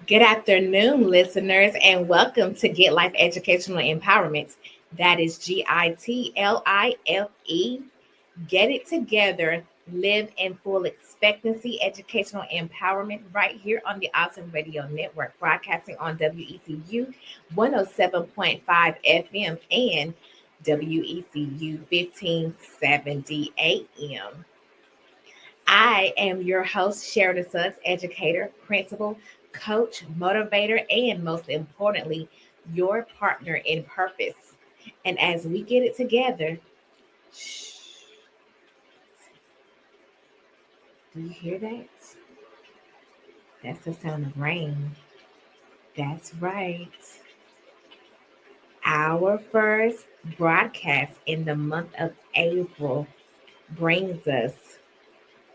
Good afternoon, listeners, and welcome to Get Life Educational Empowerment. That is GITLIFE. Get it together, live in full expectancy, educational empowerment right here on the Awesome Radio Network, broadcasting on WECU 107.5 FM and WECU 1570 AM. I am your host, Sherida Suggs, educator, principal, coach, motivator, and most importantly, your partner in purpose. And as we get it together, shh, do you hear that? That's the sound of rain. That's right. Our first broadcast in the month of April brings us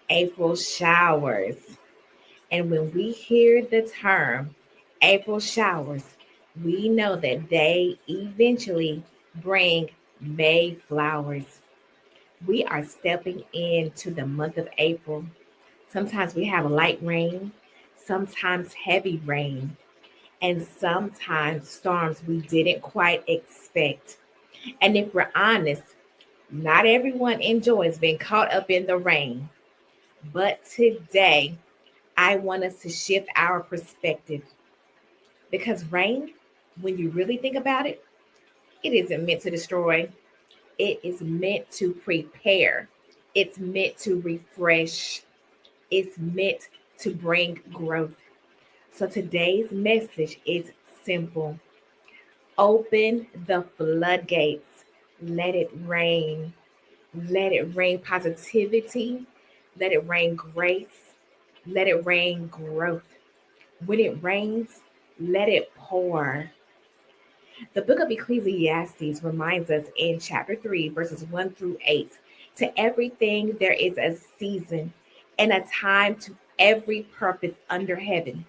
April showers. And when we hear the term April showers, we know that they eventually bring May flowers. We are stepping into the month of April. Sometimes we have light rain, sometimes heavy rain, and sometimes storms we didn't quite expect. And if we're honest, not everyone enjoys being caught up in the rain. But today, I want us to shift our perspective because rain, when you really think about it, it isn't meant to destroy, it is meant to prepare, it's meant to refresh, it's meant to bring growth. So today's message is simple: open the floodgates, let it rain. Let it rain positivity, let it rain grace, let it rain growth. When it rains, let it pour. The book of Ecclesiastes reminds us in chapter 3, verses 1 through 8, to everything there is a season and a time to every purpose under heaven.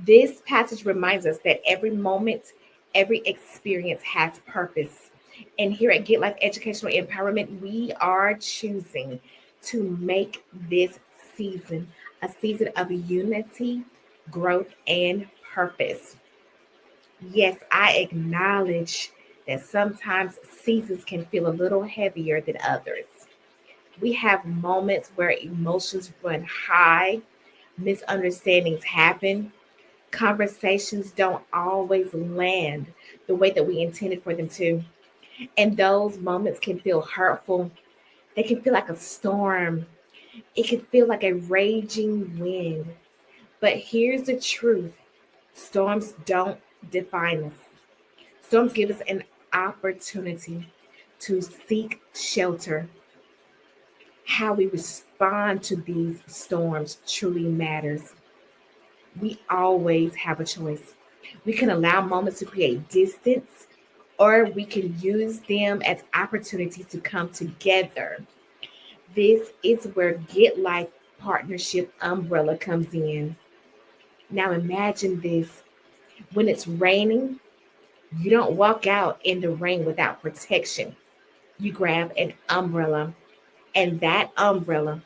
This passage reminds us that every moment, every experience has purpose. And here at Get Life Educational Empowerment, we are choosing to make this season a season of unity, growth, and purpose. Yes, I acknowledge that sometimes seasons can feel a little heavier than others. We have moments where emotions run high, misunderstandings happen, conversations don't always land the way that we intended for them to. And those moments can feel hurtful. They can feel like a storm. It can feel like a raging wind. But here's the truth: storms don't define us. Storms give us an opportunity to seek shelter. How we respond to these storms truly matters. We always have a choice. We can allow moments to create distance, or we can use them as opportunities to come together. This is where Get Life Partnership Umbrella comes in. Now imagine this: when it's raining, you don't walk out in the rain without protection. You grab an umbrella, and that umbrella,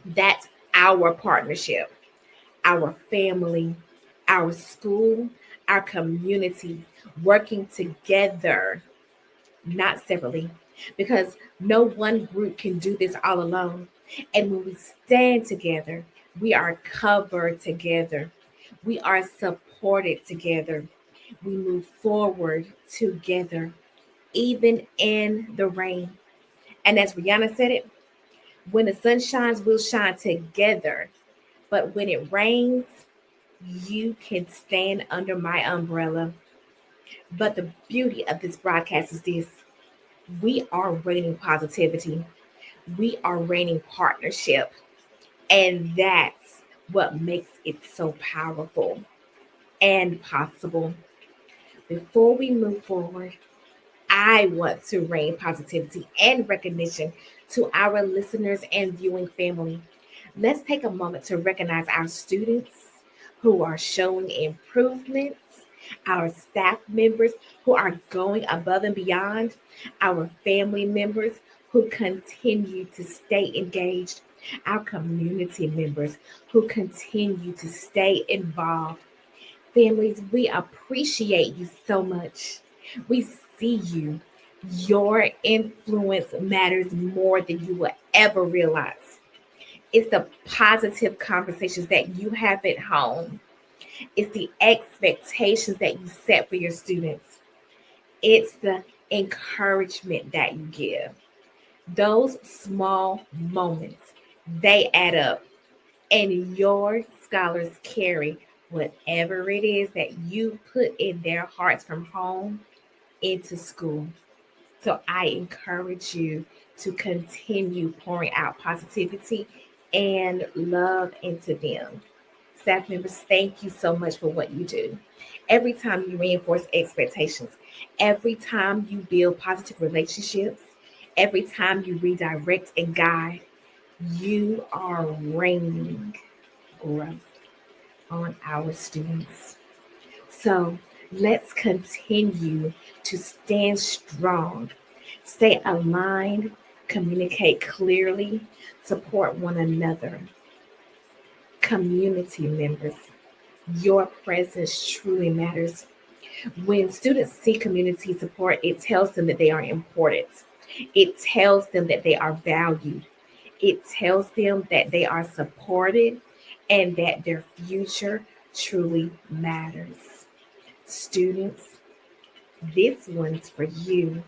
that's our partnership, our family, our school, our community working together, not separately, because no one group can do this all alone. And when we stand together, we are covered together, we are supported together, we move forward together, even in the rain. And as Rihanna said it, when the sun shines, we'll shine together. But when it rains, you can stand under my umbrella. But the beauty of this broadcast is this: we are raining positivity, we are raining partnership. And that's what makes it so powerful and possible. Before we move forward, I want to rain positivity and recognition to our listeners and viewing family. Let's take a moment to recognize our students who are showing improvements, our staff members who are going above and beyond, our family members who continue to stay engaged, our community members who continue to stay involved. Families, we appreciate you so much. We see you. Your influence matters more than you will ever realize. It's the positive conversations that you have at home. It's the expectations that you set for your students. It's the encouragement that you give. Those small moments, they add up. And your scholars carry whatever it is that you put in their hearts from home into school. So I encourage you to continue pouring out positivity and love into them. Staff members, thank you so much for what you do. Every time you reinforce expectations, every time you build positive relationships, every time you redirect and guide, you are raining growth on our students. So let's continue to stand strong, stay aligned, communicate clearly, support one another. Community members, your presence truly matters. When students see community support, it tells them that they are important. It tells them that they are valued. It tells them that they are supported and that their future truly matters. Students, this one's for you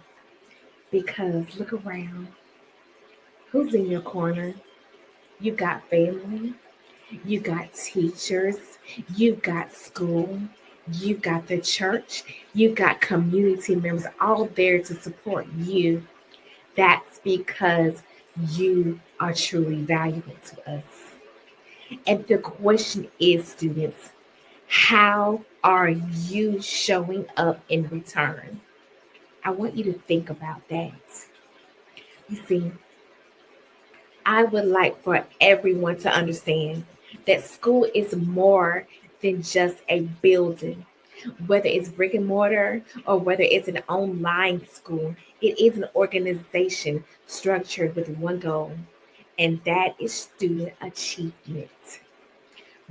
because look around. Who's in your corner? You've got family, you've got teachers, you've got school, you've got the church, you've got community members all there to support you. That's because you are truly valuable to us. And the question is, students, how are you showing up in return? I want you to think about that. You see, I would like for everyone to understand that school is more than just a building. Whether it's brick and mortar or whether it's an online school, it is an organization structured with one goal, and that is student achievement.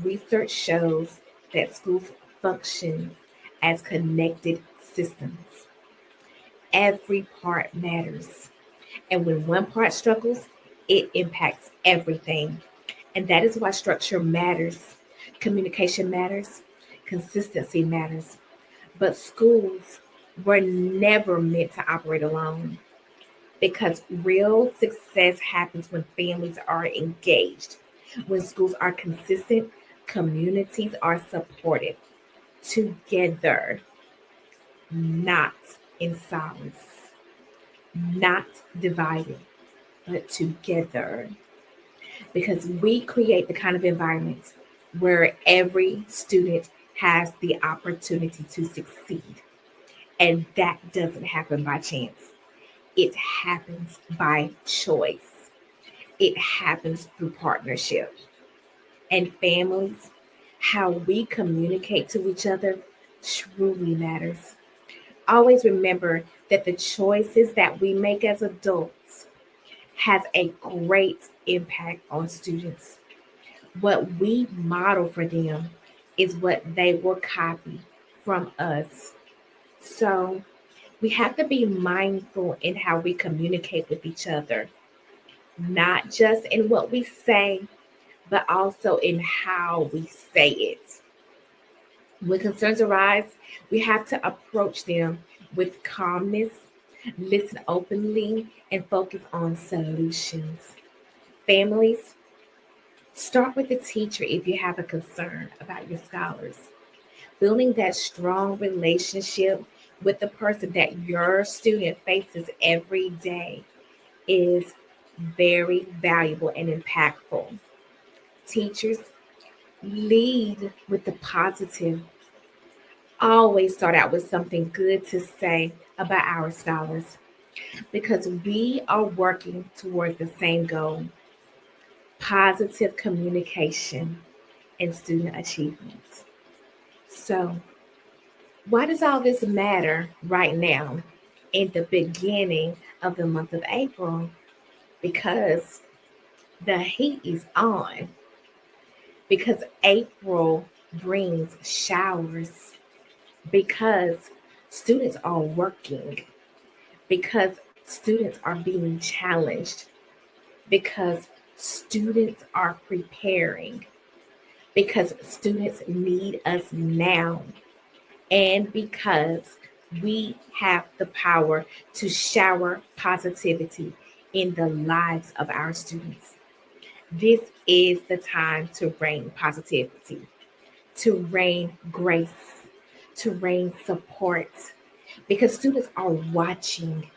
Research shows that schools function as connected systems. Every part matters. And when one part struggles, it impacts everything. And that is why structure matters, communication matters, consistency matters. But schools were never meant to operate alone because real success happens when families are engaged, when schools are consistent, communities are supported together, not in silence, not divided, but together. Because we create the kind of environment where every student has the opportunity to succeed. And that doesn't happen by chance. It happens by choice. It happens through partnership. And families, how we communicate to each other truly matters. Always remember that the choices that we make as adults has a great impact on students. What we model for them is what they will copy from us. So we have to be mindful in how we communicate with each other, not just in what we say, but also in how we say it. When concerns arise, we have to approach them with calmness, listen openly, and focus on solutions. Families, start with the teacher if you have a concern about your scholars. Building that strong relationship with the person that your student faces every day is very valuable and impactful. Teachers, lead with the positive. Always start out with something good to say about our scholars because we are working towards the same goal: positive communication and student achievement. So, why does all this matter right now in the beginning of the month of April? Because the heat is on, because April brings showers because students are working, because students are being challenged, because students are preparing, because students need us now, and because we have the power to shower positivity in the lives of our students. This is the time to rain positivity, to rain grace, to rain support, because students are watching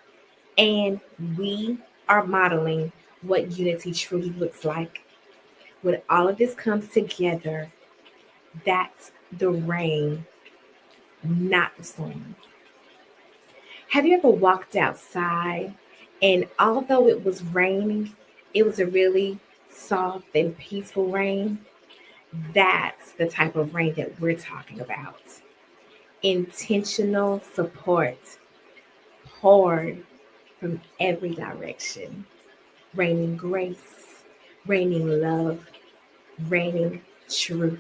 and we are modeling what unity truly looks like. When all of this comes together, that's the rain, not the storm. Have you ever walked outside and although it was raining, it was a really soft and peaceful rain? That's the type of rain that we're talking about. Intentional support poured from every direction, raining grace, raining love, raining truth.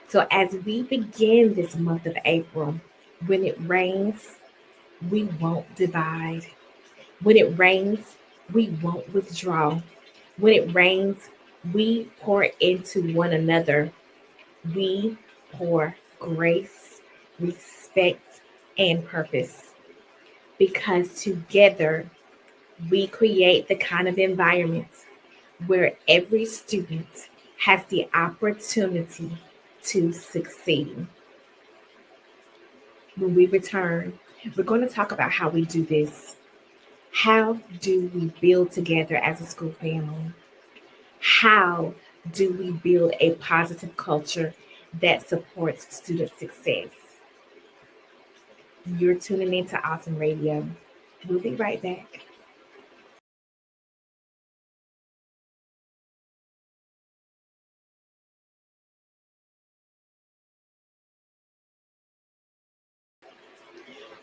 So, as we begin this month of April, when it rains, we won't divide. When it rains, we won't withdraw. When it rains, we pour into one another. We pour grace, respect, and purpose. Because together we create the kind of environment where every student has the opportunity to succeed. When we return, we're going to talk about how we do this. How do we build together as a school family? How do we build a positive culture that supports student success? You're tuning into Awesome Radio. We'll be right back.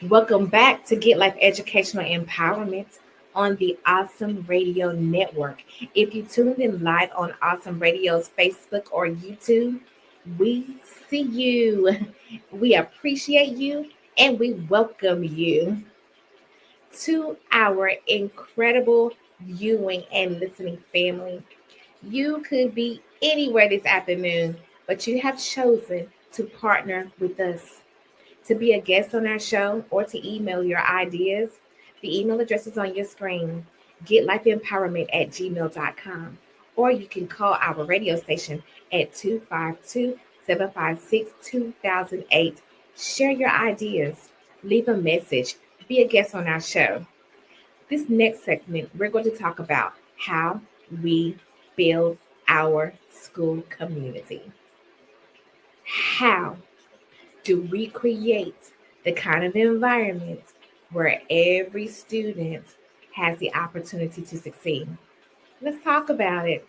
Welcome back to Get Life Educational Empowerment on the Awesome Radio Network. If you tuned in live on Awesome Radio's Facebook or YouTube, we see you. We appreciate you and we welcome you to our incredible viewing and listening family. You could be anywhere this afternoon, but you have chosen to partner with us. To be a guest on our show or to email your ideas, the email address is on your screen, getlifeempowerment@gmail.com. Or you can call our radio station at 252-756-2008. Share your ideas, leave a message, be a guest on our show. This next segment, we're going to talk about how we build our school community. How do we create the kind of environment where every student has the opportunity to succeed? Let's talk about it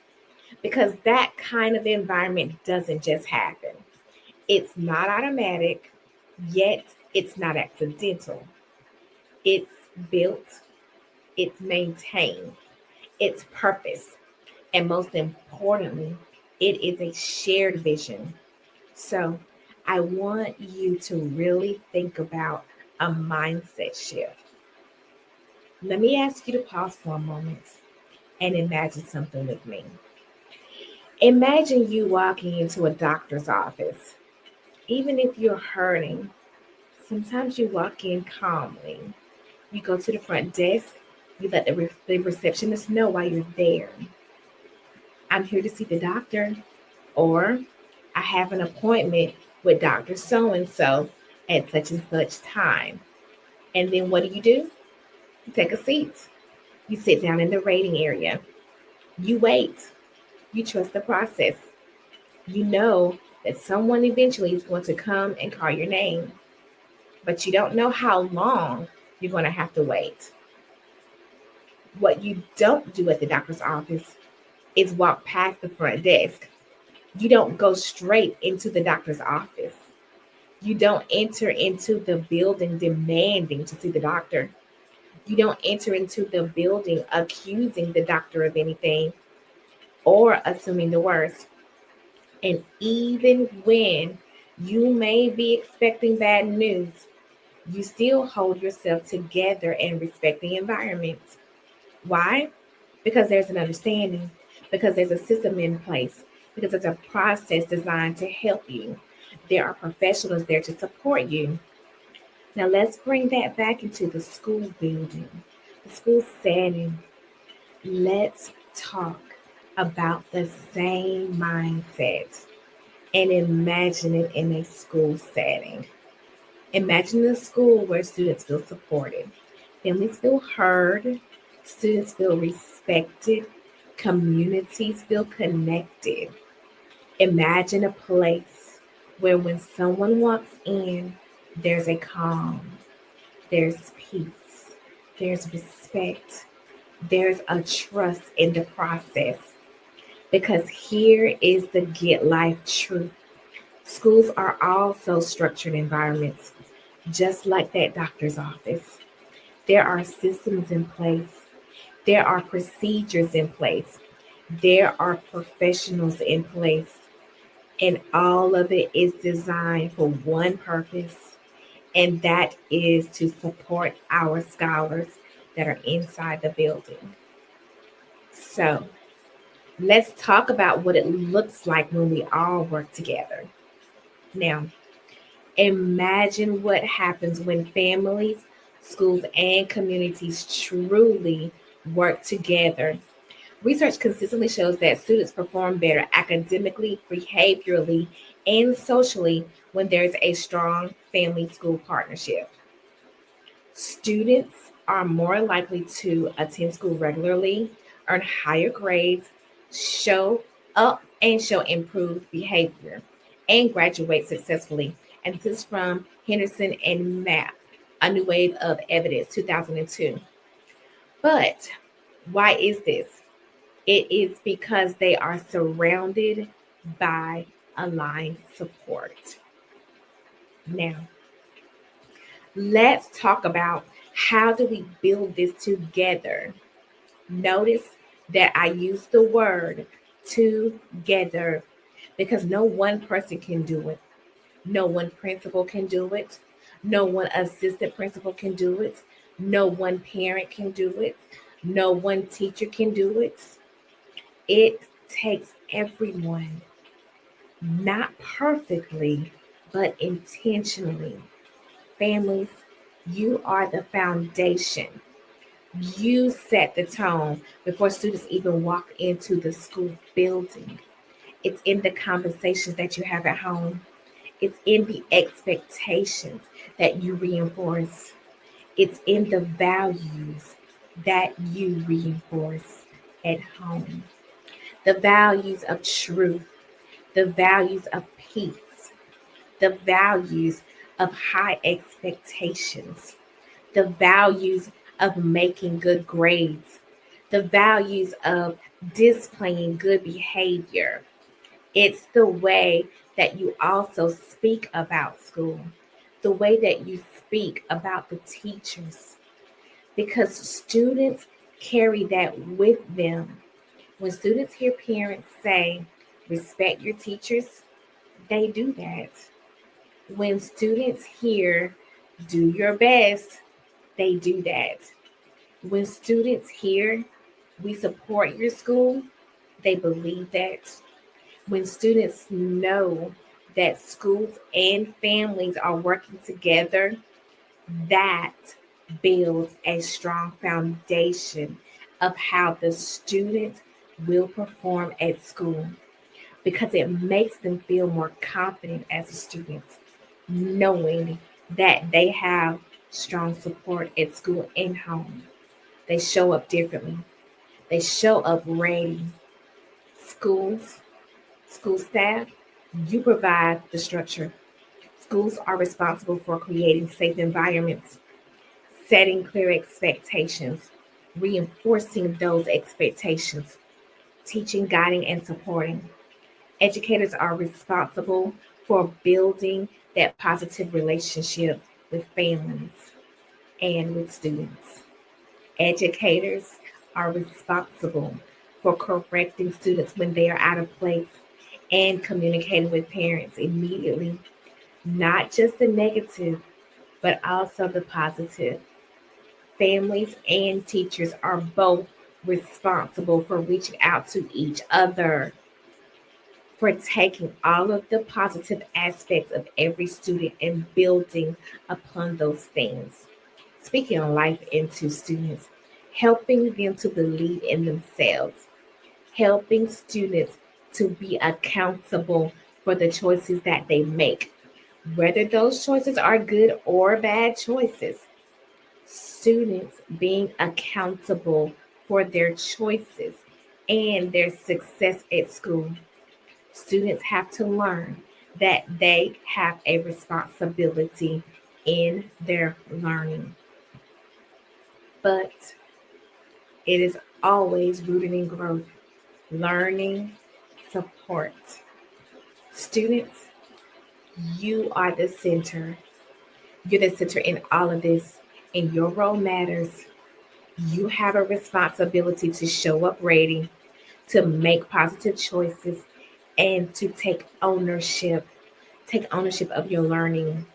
because that kind of environment doesn't just happen. It's not automatic, yet it's not accidental. It's built, it's maintained, it's purpose, and most importantly, it is a shared vision. So I want you to really think about a mindset shift. Let me ask you to pause for a moment and imagine something with me. Imagine you walking into a doctor's office. Even if you're hurting, sometimes you walk in calmly. You go to the front desk, you let the receptionist know why you're there. I'm here to see the doctor, or I have an appointment with Dr. So and so at such and such time. And then what do? You take a seat. You sit down in the waiting area. You wait. You trust the process. You know that someone eventually is going to come and call your name, but you don't know how long you're going to have to wait. What you don't do at the doctor's office is walk past the front desk. You don't go straight into the doctor's office. You don't enter into the building demanding to see the doctor. You don't enter into the building accusing the doctor of anything or assuming the worst. And even when you may be expecting bad news, you still hold yourself together and respect the environment. Why? Because there's an understanding, because there's a system in place, because there's a process designed to help you. There are professionals there to support you. Now, let's bring that back into the school building, the school setting. Let's talk about the same mindset and imagine it in a school setting. Imagine a school where students feel supported, families feel heard, students feel respected, communities feel connected. Imagine a place where when someone walks in, there's a calm, there's peace, there's respect, there's a trust in the process. Because here is the get life truth. Schools are also structured environments, just like that doctor's office. There are systems in place, there are procedures in place, there are professionals in place, and all of it is designed for one purpose, and that is to support our scholars that are inside the building. So, let's talk about what it looks like when we all work together. Now, imagine what happens when families, schools, and communities truly work together. Research consistently shows that students perform better academically, behaviorally, and socially when there's a strong family school partnership. Students are more likely to attend school regularly, earn higher grades, show up and show improved behavior, and graduate successfully. And this is from Henderson and Mapp, A New Wave of Evidence, 2002. But why is this? It is because they are surrounded by aligned support. Now, let's talk about how do we build this together. Notice that I use the word together because no one person can do it. No one principal can do it. No one assistant principal can do it. No one parent can do it. No one teacher can do it. It takes everyone, not perfectly, but intentionally. Families, you are the foundation. You set the tone before students even walk into the school building. It's in the conversations that you have at home. It's in the expectations that you reinforce. It's in the values that you reinforce at home. The values of truth, the values of peace, the values of high expectations, the values of making good grades, the values of displaying good behavior. It's the way that you also speak about school, the way that you speak about the teachers, because students carry that with them. When students hear parents say, respect your teachers, they do that. When students hear, do your best, they do that. When students hear, we support your school, they believe that. When students know that schools and families are working together, that builds a strong foundation of how the students will perform at school because it makes them feel more confident as a student, knowing that they have strong support at school and home. They show up differently. They show up ready. Schools, school staff, you provide the structure. Schools are responsible for creating safe environments, setting clear expectations, reinforcing those expectations, teaching, guiding, and supporting. Educators are responsible for building that positive relationship with families and with students. Educators are responsible for correcting students when they are out of place and communicating with parents immediately, not just the negative, but also the positive. Families and teachers are both responsible for reaching out to each other, for taking all of the positive aspects of every student and building upon those things. Speaking life into students, helping them to believe in themselves, helping students to be accountable for the choices that they make, whether those choices are good or bad choices. Students being accountable for their choices and their success at school. Students have to learn that they have a responsibility in their learning, but it is always rooted in growth, learning, support. Students, you are the center. You're the center in all of this, and your role matters. You have a responsibility to show up ready, to make positive choices, and to take ownership. Take ownership of your learning.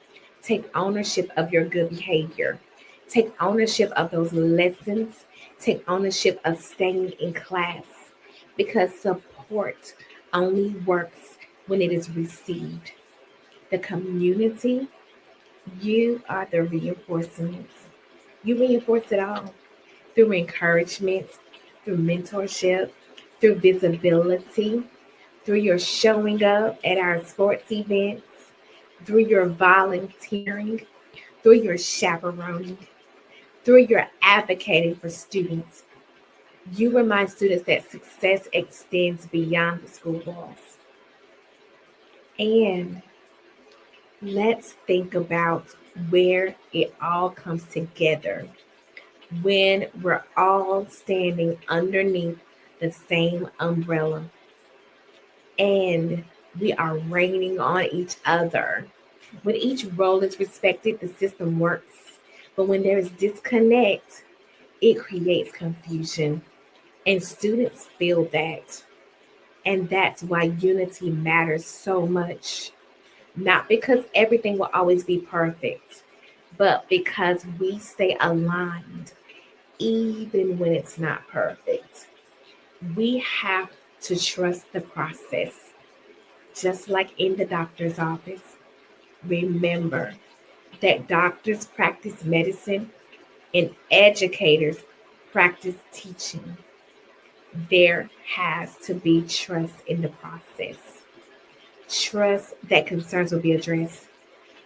Take ownership of your good behavior. Take ownership of those lessons. Take ownership of staying in class, because support only works when it is received. The community, you are the reinforcements. You reinforce it all through encouragement, through mentorship, through visibility, through your showing up at our sports events, through your volunteering, through your chaperoning, through your advocating for students. You remind students that success extends beyond the school walls. And let's think about where it all comes together when we're all standing underneath the same umbrella and we are raining on each other. When each role is respected, the system works. But when there is disconnect, it creates confusion. And students feel that. And that's why unity matters so much. Not because everything will always be perfect, but because we stay aligned even when it's not perfect. We have to trust the process, just like in the doctor's office. Remember that doctors practice medicine and educators practice teaching. There has to be trust in the process. Trust that concerns will be addressed.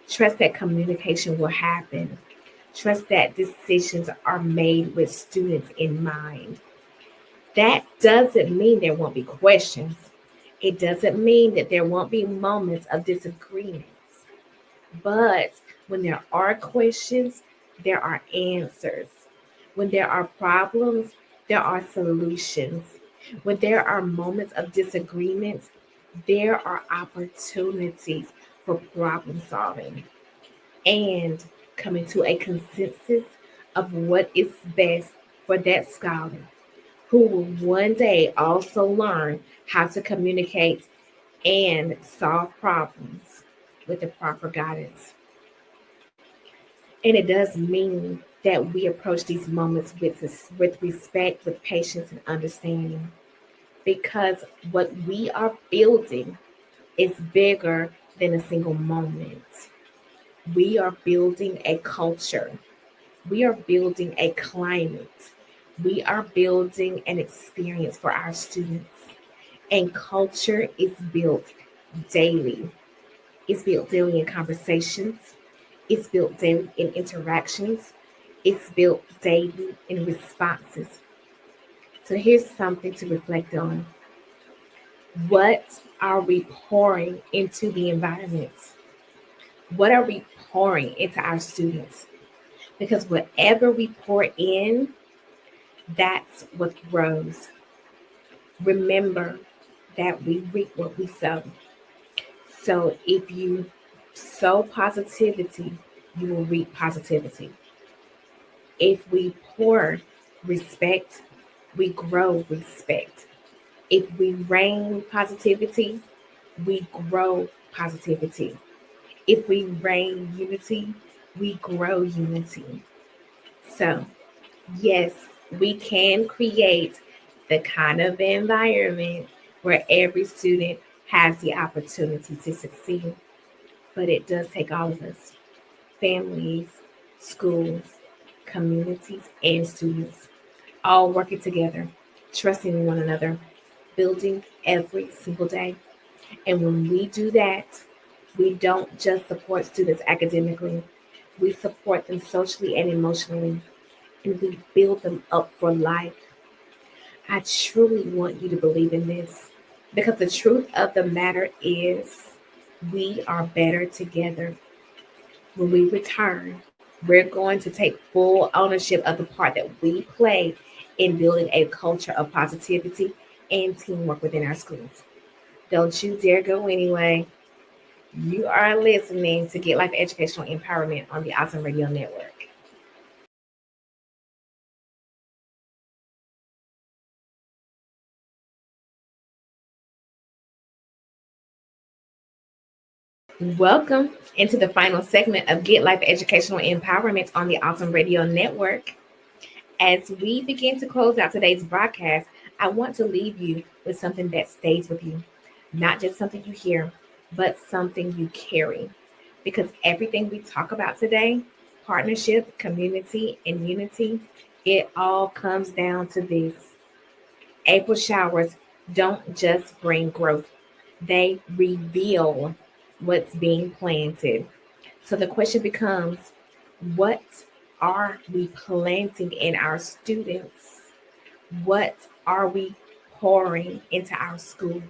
Trust that communication will happen. Trust that decisions are made with students in mind. That doesn't mean there won't be questions. It doesn't mean that there won't be moments of disagreements. But when there are questions, there are answers. When there are problems, there are solutions. When there are moments of disagreements, there are opportunities for problem solving and coming to a consensus of what is best for that scholar who will one day also learn how to communicate and solve problems with the proper guidance. And it does mean that we approach these moments with respect, with patience, and understanding. Because what we are building is bigger than a single moment. We are building a culture. We are building a climate. We are building an experience for our students. And culture is built daily. It's built daily in conversations. It's built daily in interactions. It's built daily in responses. So here's something to reflect on. What are we pouring into the environment? What are we pouring into our students? Because whatever we pour in, that's what grows. Remember that we reap what we sow. So if you sow positivity, you will reap positivity. If we pour respect, we grow respect. If we rain positivity, we grow positivity. If we reign unity, we grow unity. So, yes, we can create the kind of environment where every student has the opportunity to succeed, but it does take all of us, families, schools, communities, and students, all working together, trusting in one another, building every single day. And when we do that, we don't just support students academically, we support them socially and emotionally, and we build them up for life. I truly want you to believe in this because the truth of the matter is we are better together. When we return, we're going to take full ownership of the part that we play in building a culture of positivity and teamwork within our schools. Don't you dare go anyway. You are listening to Get Life Educational Empowerment on the Awesome Radio Network. Welcome into the final segment of Get Life Educational Empowerment on the Awesome Radio Network. As we begin to close out today's broadcast, I want to leave you with something that stays with you. Not just something you hear, but something you carry. Because everything we talk about today, partnership, community, and unity, it all comes down to this. April showers don't just bring growth, they reveal what's being planted. So the question becomes, what are we planting in our students? What are we pouring into our schools?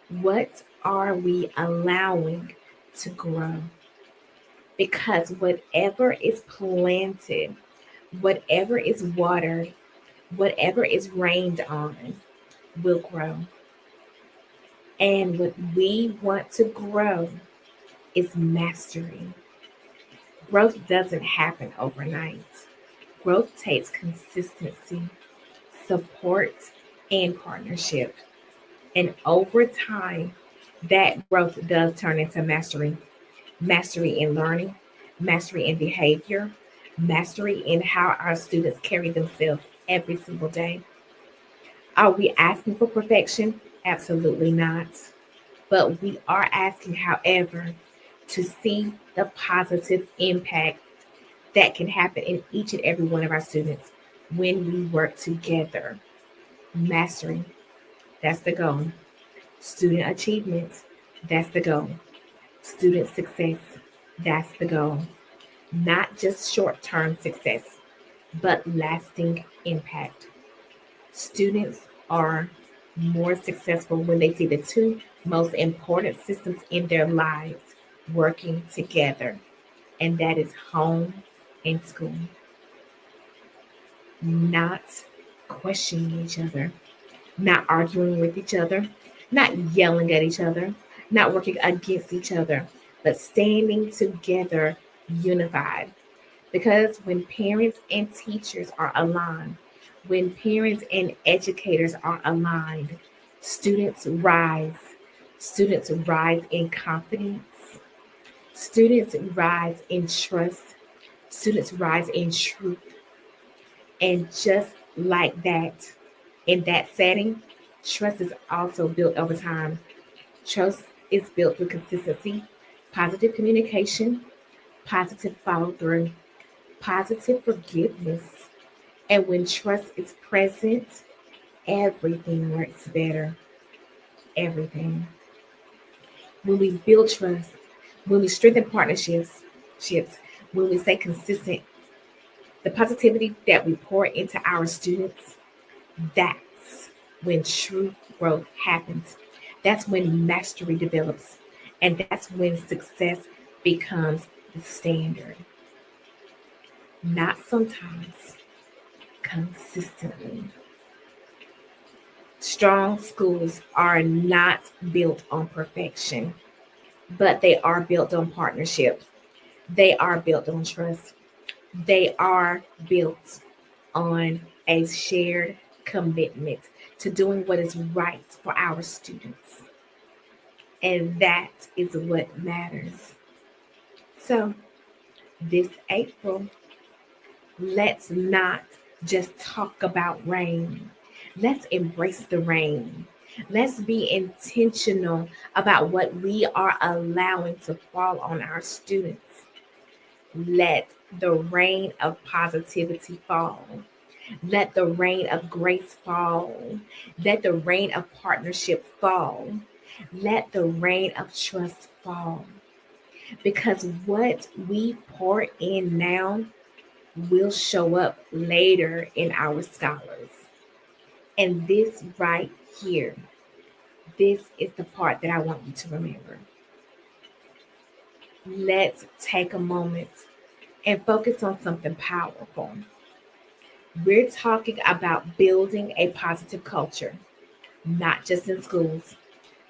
What are we allowing to grow? Because whatever is planted, whatever is watered, whatever is rained on will grow. And what we want to grow is mastery. Growth doesn't happen overnight. Growth takes consistency, support, and partnership. And over time, that growth does turn into mastery. Mastery in learning, mastery in behavior, mastery in how our students carry themselves every single day. Are we asking for perfection? Absolutely not. But we are asking, however, to see the positive impact that can happen in each and every one of our students when we work together. Mastery, that's the goal. Student achievement, that's the goal. Student success, that's the goal. Not just short term success, but lasting impact. Students are more successful when they see the two most important systems in their lives working together, and that is home and school. Not questioning each other, not arguing with each other, not yelling at each other, not working against each other, but standing together unified. Because when parents and teachers are aligned, when parents and educators are aligned, students rise. Students rise in confidence. Students rise in trust. Students rise in truth. And just like that, in that setting, trust is also built over time. Trust is built through consistency, positive communication, positive follow through, positive forgiveness. And when trust is present, everything works better. Everything. When we build trust, when we strengthen ships, when we stay consistent, the positivity that we pour into our students, that's when true growth happens. That's when mastery develops. And that's when success becomes the standard. Not sometimes, consistently. Strong schools are not built on perfection, but they are built on partnership. They are built on trust. They are built on a shared commitment to doing what is right for our students. And that is what matters. So, this April, let's not just talk about rain. Let's embrace the rain. Let's be intentional about what we are allowing to fall on our students. Let the rain of positivity fall. Let the rain of grace fall. Let the rain of partnership fall. Let the rain of trust fall. Because what we pour in now will show up later in our scholars. And this right here, this is the part that I want you to remember. Let's take a moment and focus on something powerful. We're talking about building a positive culture, not just in schools,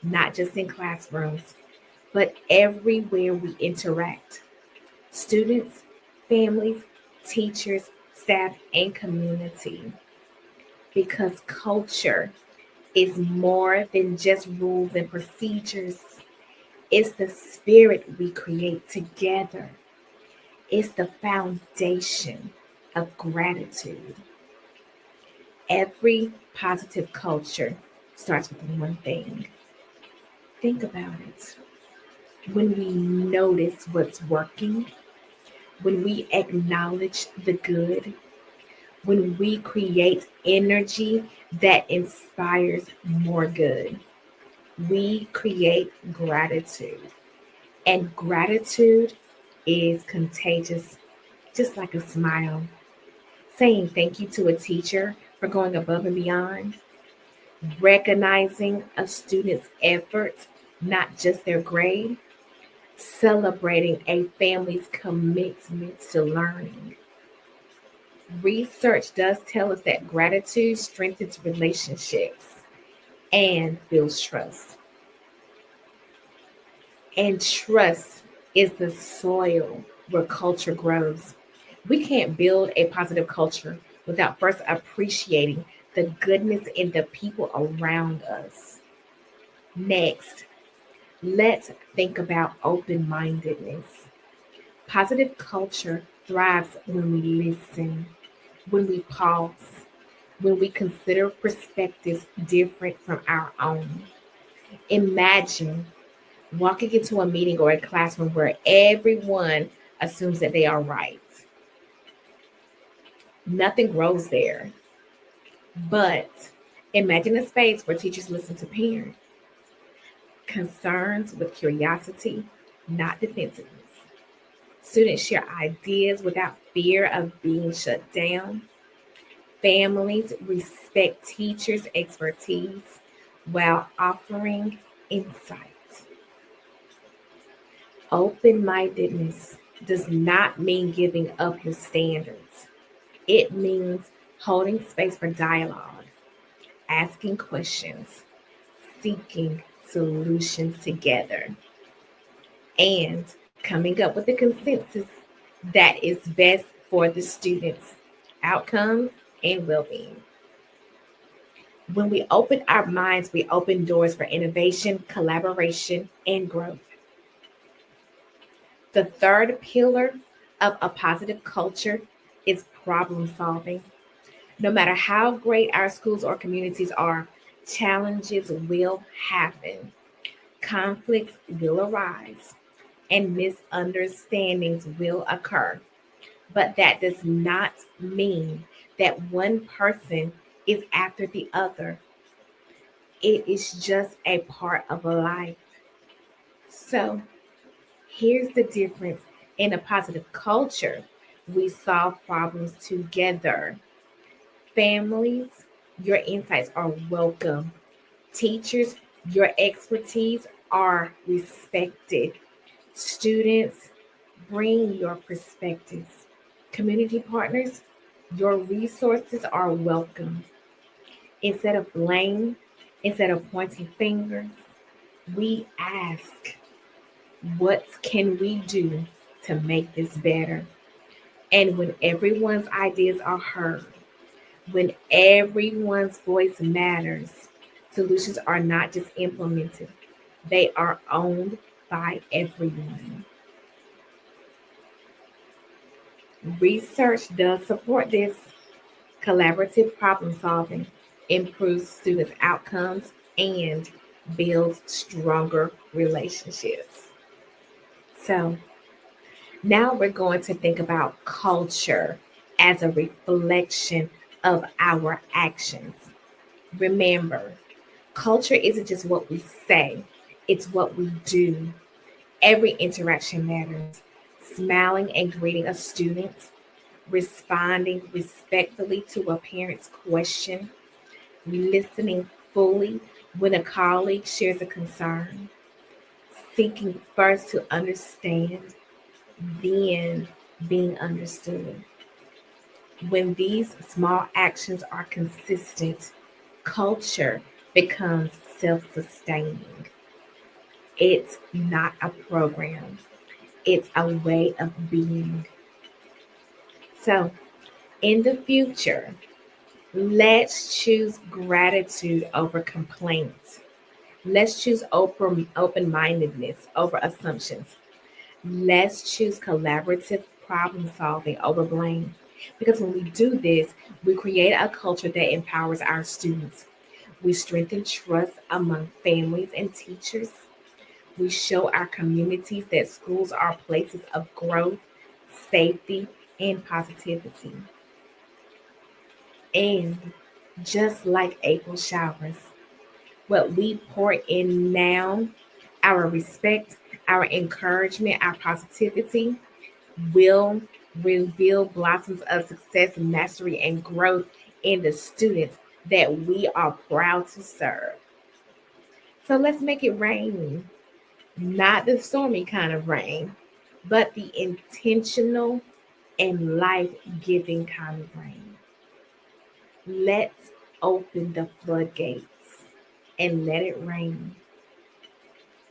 not just in classrooms, but everywhere we interact. Students, families, teachers, staff, and community. Because culture is more than just rules and procedures. It's the spirit we create together. It's the foundation of gratitude. Every positive culture starts with one thing. Think about it. When we notice what's working, when we acknowledge the good, when we create energy that inspires more good, we create gratitude. And gratitude is contagious, just like a smile. Saying thank you to a teacher for going above and beyond, recognizing a student's effort, not just their grade, celebrating a family's commitment to learning. Research does tell us that gratitude strengthens relationships and builds trust. And trust is the soil where culture grows. We can't build a positive culture without first appreciating the goodness in the people around us. Next, let's think about open mindedness. Positive culture thrives when we listen, when we pause, when we consider perspectives different from our own. Imagine walking into a meeting or a classroom where everyone assumes that they are right. Nothing grows there. But imagine a space where teachers listen to parents, concerns with curiosity, not defensiveness. Students share ideas without fear of being shut down. Families respect teachers' expertise while offering insight. Open mindedness does not mean giving up your standards, it means holding space for dialogue, asking questions, seeking solutions together, and coming up with a consensus that is best for the students' outcomes and well being. When we open our minds, we open doors for innovation, collaboration, and growth. The third pillar of a positive culture is problem solving. No matter how great our schools or communities are, challenges will happen, conflicts will arise, and misunderstandings will occur. But that does not mean that one person is after the other. It is just a part of life. So, here's the difference in a positive culture. We solve problems together. Families, your insights are welcome. Teachers, your expertise are respected. Students, bring your perspectives. Community partners, your resources are welcome. Instead of blame, instead of pointing fingers, we ask, what can we do to make this better? And when everyone's ideas are heard, when everyone's voice matters, solutions are not just implemented, They are owned by everyone. Research does support this. Collaborative problem solving improves students' outcomes and builds stronger relationships. So, now we're going to think about culture as a reflection of our actions. Remember, culture isn't just what we say, it's what we do. Every interaction matters. Smiling and greeting a student, responding respectfully to a parent's question, listening fully when a colleague shares a concern, seeking first to understand, then being understood. When these small actions are consistent, culture becomes self sustaining. It's not a program, it's a way of being. So, in the future, let's choose gratitude over complaints. Let's choose open mindedness over assumptions. Let's choose collaborative problem solving over blame. Because when we do this, we create a culture that empowers our students. We strengthen trust among families and teachers. We show our communities that schools are places of growth, safety, and positivity. And just like April showers, what we pour in now, our respect, our encouragement, our positivity, will reveal blossoms of success, mastery, and growth in the students that we are proud to serve. So let's make it rain, not the stormy kind of rain, but the intentional and life giving kind of rain. Let's open the floodgates and let it rain.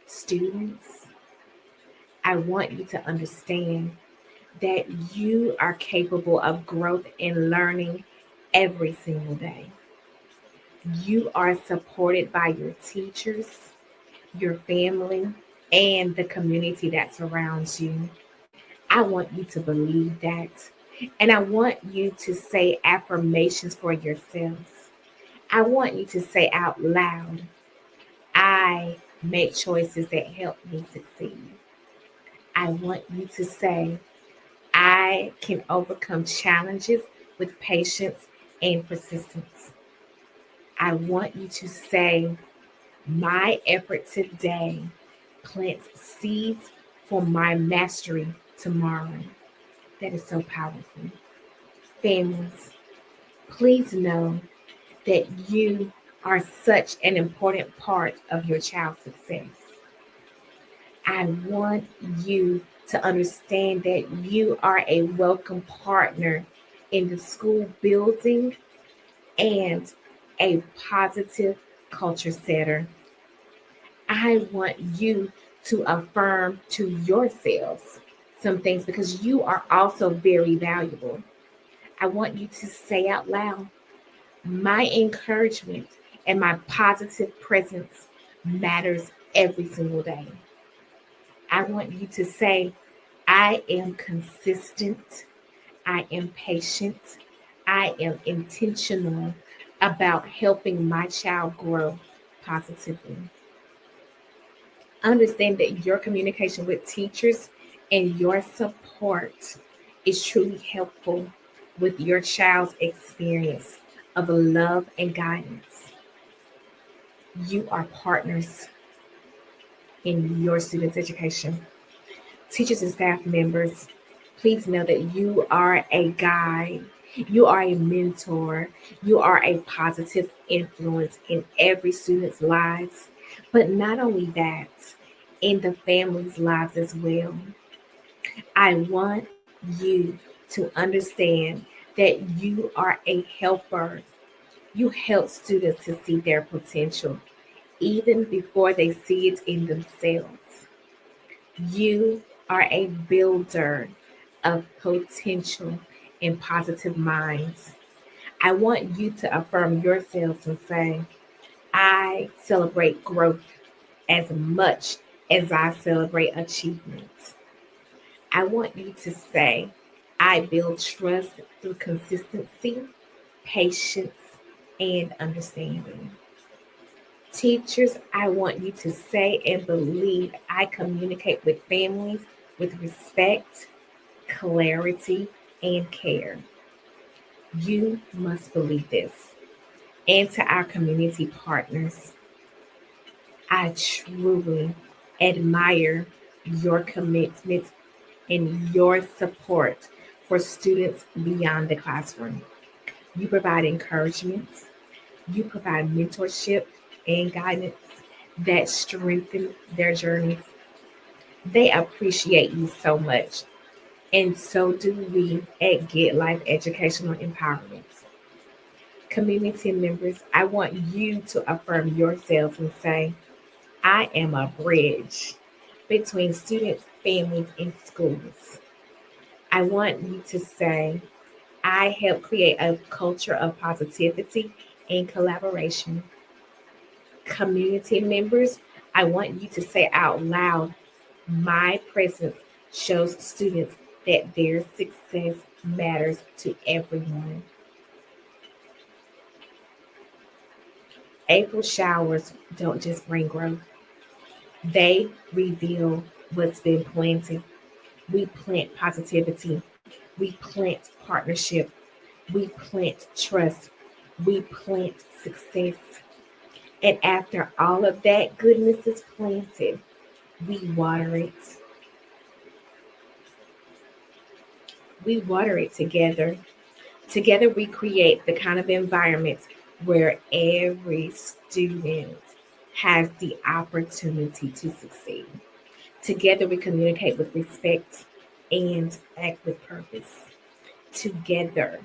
Students, I want you to understand that you are capable of growth and learning every single day. You are supported by your teachers, your family, and the community that surrounds you. I want you to believe that. And I want you to say affirmations for yourselves. I want you to say out loud, I make choices that help me succeed. I want you to say, I can overcome challenges with patience and persistence. I want you to say, my effort today plants seeds for my mastery tomorrow. That is so powerful. Families, please know that you are such an important part of your child's success. I want you to understand that you are a welcome partner in the school building and a positive culture setter. I want you to affirm to yourselves some things because you are also very valuable. I want you to say out loud, my encouragement and my positive presence matters every single day. I want you to say, I am consistent, I am patient, I am intentional about helping my child grow positively. Understand that your communication with teachers and your support is truly helpful with your child's experience of love and guidance. You are partners in your students' education. Teachers and staff members, please know that you are a guide, you are a mentor, you are a positive influence in every student's lives. But not only that, in the family's lives as well. I want you to understand that you are a helper. You help students to see their potential even before they see it in themselves. You are a builder of potential and positive minds. I want you to affirm yourselves and say, I celebrate growth. as much as I celebrate achievements. I want you to say, I build trust through consistency, patience, and understanding. Teachers, I want you to say and believe I communicate with families with respect, clarity, and care. You must believe this. And to our community partners, I truly admire your commitment and your support for students beyond the classroom. You provide encouragement, you provide mentorship and guidance that strengthen their journeys. They appreciate you so much, and so do we at Get Life Educational Empowerment. Community members, I want you to affirm yourselves and say, I am a bridge between students, families, and schools. I want you to say, I help create a culture of positivity and collaboration. Community members, I want you to say out loud, my presence shows students that their success matters to everyone. April showers don't just bring growth, they reveal what's been planted. We plant positivity, we plant partnership, we plant trust, we plant success. And after all of that goodness is planted, we water it. We water it together. Together, we create the kind of environment where every student has the opportunity to succeed. Together, we communicate with respect and act with purpose. Together,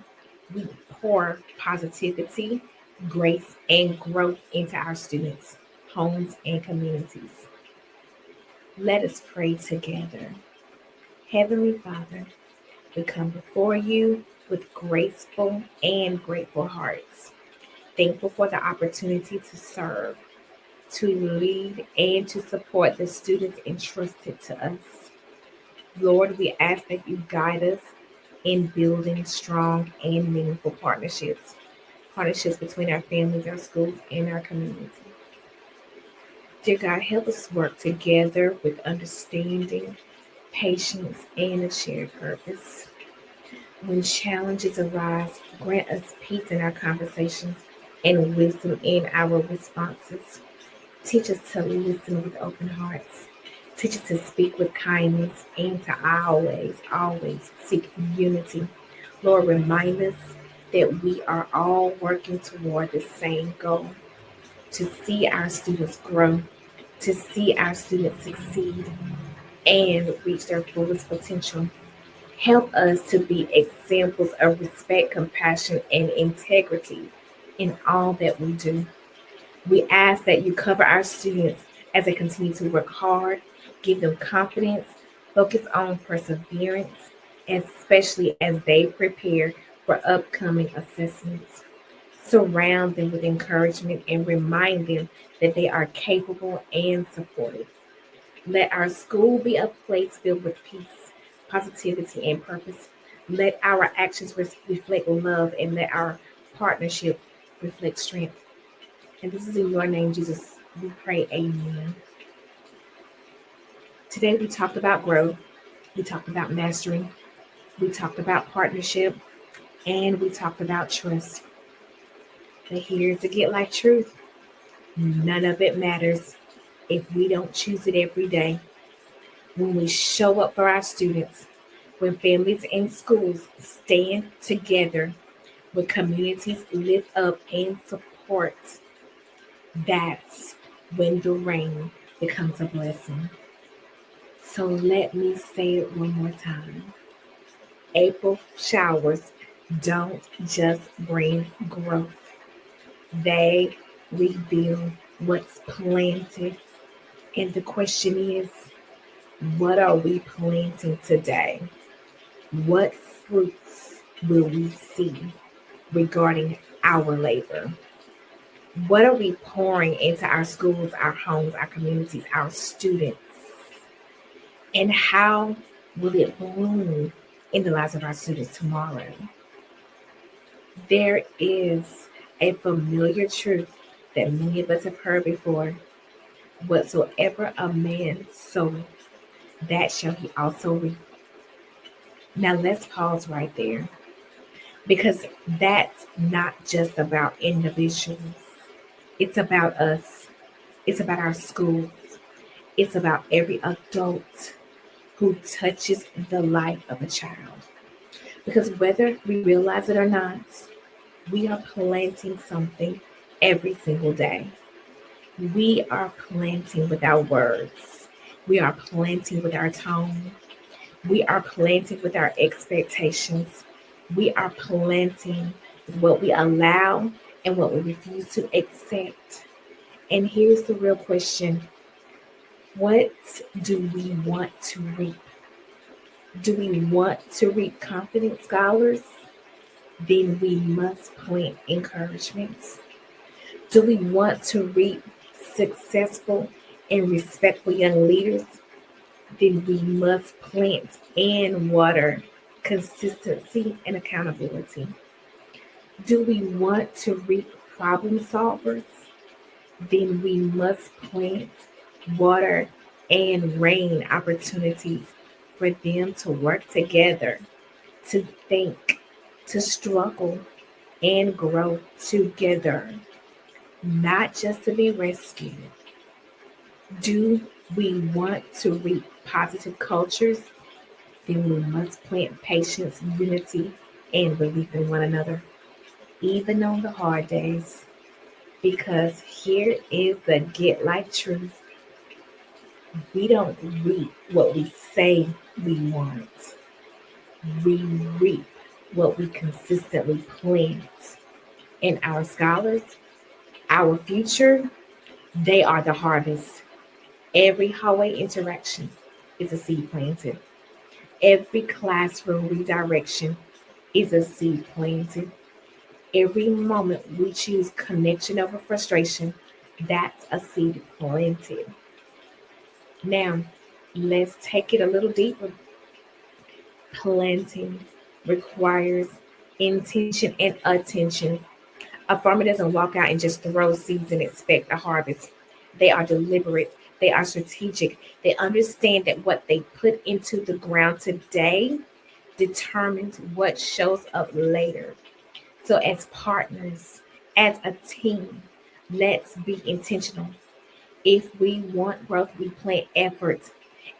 we pour positivity, grace, and growth into our students, homes, and communities. Let us pray together. Heavenly Father, we come before you with graceful and grateful hearts, thankful for the opportunity to serve, to lead, and to support the students entrusted to us. Lord, we ask that you guide us in building strong and meaningful partnerships between our families, our schools, and our community. Dear God, help us work together with understanding, patience, and a shared purpose. When challenges arise, grant us peace in our conversations and wisdom in our responses. Teach us to listen with open hearts. Teach us to speak with kindness and to always seek unity. Lord, remind us that we are all working toward the same goal, to see our students grow, to see our students succeed and reach their fullest potential. Help us to be examples of respect, compassion, and integrity in all that we do. We ask that you cover our students as they continue to work hard, give them confidence, focus on perseverance, especially as they prepare for upcoming assessments. Surround them with encouragement and remind them that they are capable and supported. Let our school be a place filled with peace, positivity, and purpose. Let our actions reflect love and let our partnership reflect strength. And this is in your name, Jesus. We pray, amen. Today we talked about growth, we talked about mastery, we talked about partnership, and we talked about trust. But here's the Get Life truth. None of it matters if we don't choose it every day. When we show up for our students, when families and schools stand together, when communities lift up and support, that's when the rain becomes a blessing. So let me say it one more time. April showers don't just bring growth, they reveal what's planted. And the question is, what are we planting today? What fruits will we see regarding our labor? What are we pouring into our schools, our homes, our communities, our students? And how will it bloom in the lives of our students tomorrow? There is a familiar truth that many of us have heard before. Whatsoever a man soweth, that shall he also reap. Now let's pause right there because that's not just about individuals. It's about us. It's about our schools. It's about every adult who touches the life of a child. Because whether we realize it or not, we are planting something every single day. We are planting with our words. We are planting with our tone. We are planting with our expectations. We are planting with what we allow and what we refuse to accept. And here's the real question: what do we want to reap? Do we want to reap confident scholars? Then we must plant encouragement. Do we want to reap successful and respectful young leaders? Then we must plant and water consistency and accountability. Do we want to reap problem solvers? Then we must plant, water, and rain opportunities for them to work together, to think, to struggle, and grow together, not just to be rescued. Do we want to reap positive cultures? Then we must plant patience, unity, and belief in one another, even on the hard days. Because here is the get life truth: we don't reap what we say we want, we reap what we consistently plant. And our scholars, our future, they are the harvest. Every hallway interaction is a seed planted. Every classroom redirection is a seed planted. Every moment we choose connection over frustration, that's a seed planted. Now, let's take it a little deeper. Planting requires intention and attention. A farmer doesn't walk out and just throw seeds and expect a harvest. They are deliberate, they are strategic. They understand that what they put into the ground today determines what shows up later. So, as partners, as a team, let's be intentional. If we want growth, we plant effort.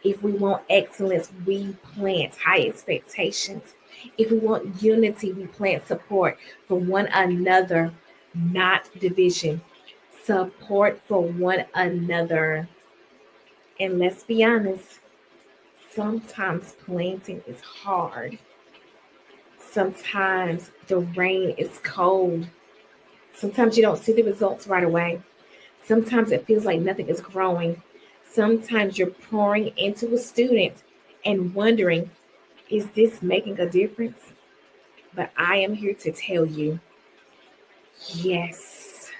If we want excellence, we plant high expectations. If we want unity, we plant support for one another, not division. Support for one another. And let's be honest, sometimes planting is hard. Sometimes the rain is cold. Sometimes you don't see the results right away. Sometimes it feels like nothing is growing. Sometimes you're pouring into a student and wondering, is this making a difference? But I am here to tell you, yes,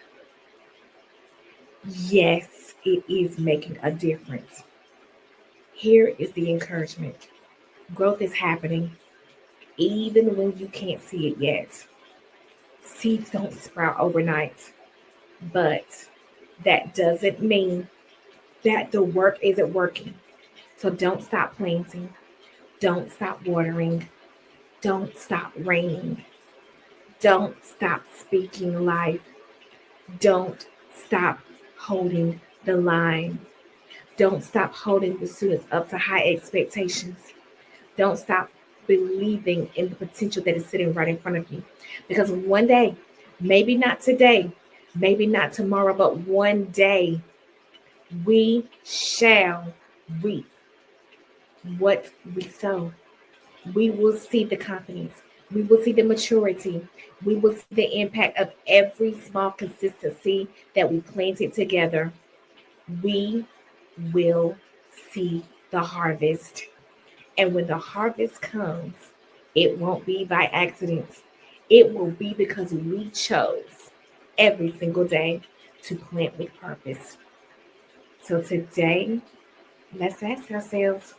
yes, it is making a difference. Here is the encouragement: growth is happening, even when you can't see it yet. Seeds don't sprout overnight, but that doesn't mean that the work isn't working. So don't stop planting, don't stop watering, don't stop raining, don't stop speaking life, don't stop holding the line, don't stop holding the students up to high expectations, don't stop believing in the potential that is sitting right in front of you. Because one day, maybe not today, maybe not tomorrow, but one day we shall reap what we sow. We will see the confidence. We will see the maturity. We will see the impact of every small consistency that we planted together. We will see the harvest. And when the harvest comes, it won't be by accident. It will be because we chose. every single day to plant with purpose. So today, let's ask ourselves,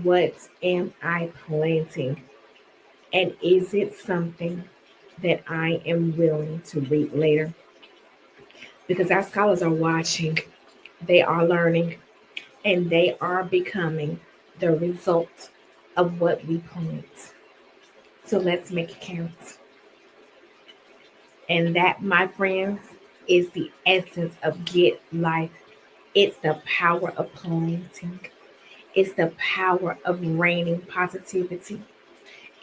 what am I planting? And is it something that I am willing to reap later? Because our scholars are watching, they are learning, and they are becoming the result of what we plant. So let's make it count. And that, my friends, is the essence of Get Life. It's the power of planting. It's the power of raining positivity.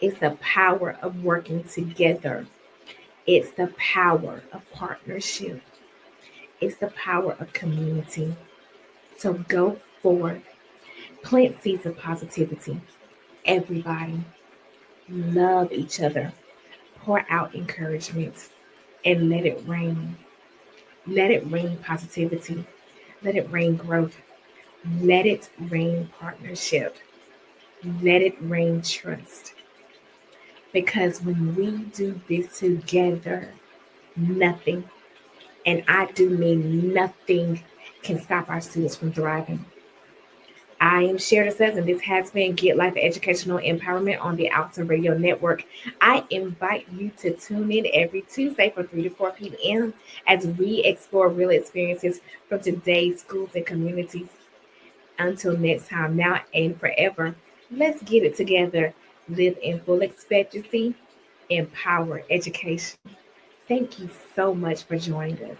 It's the power of working together. It's the power of partnership. It's the power of community. So go forth, plant seeds of positivity. Everybody, love each other, pour out encouragement, and let it rain. Let it rain positivity. Let it rain growth. Let it rain partnership. Let it rain trust. Because when we do this together, nothing, and I do mean nothing, can stop our students from thriving. I am Sherida Suggs, and this has been Get Life Educational Empowerment on the Alta Radio Network. I invite you to tune in every Tuesday from 3 to 4 p.m. as we explore real experiences from today's schools and communities. Until next time, now and forever, let's get it together. Live in full expectancy, empower education. Thank you so much for joining us.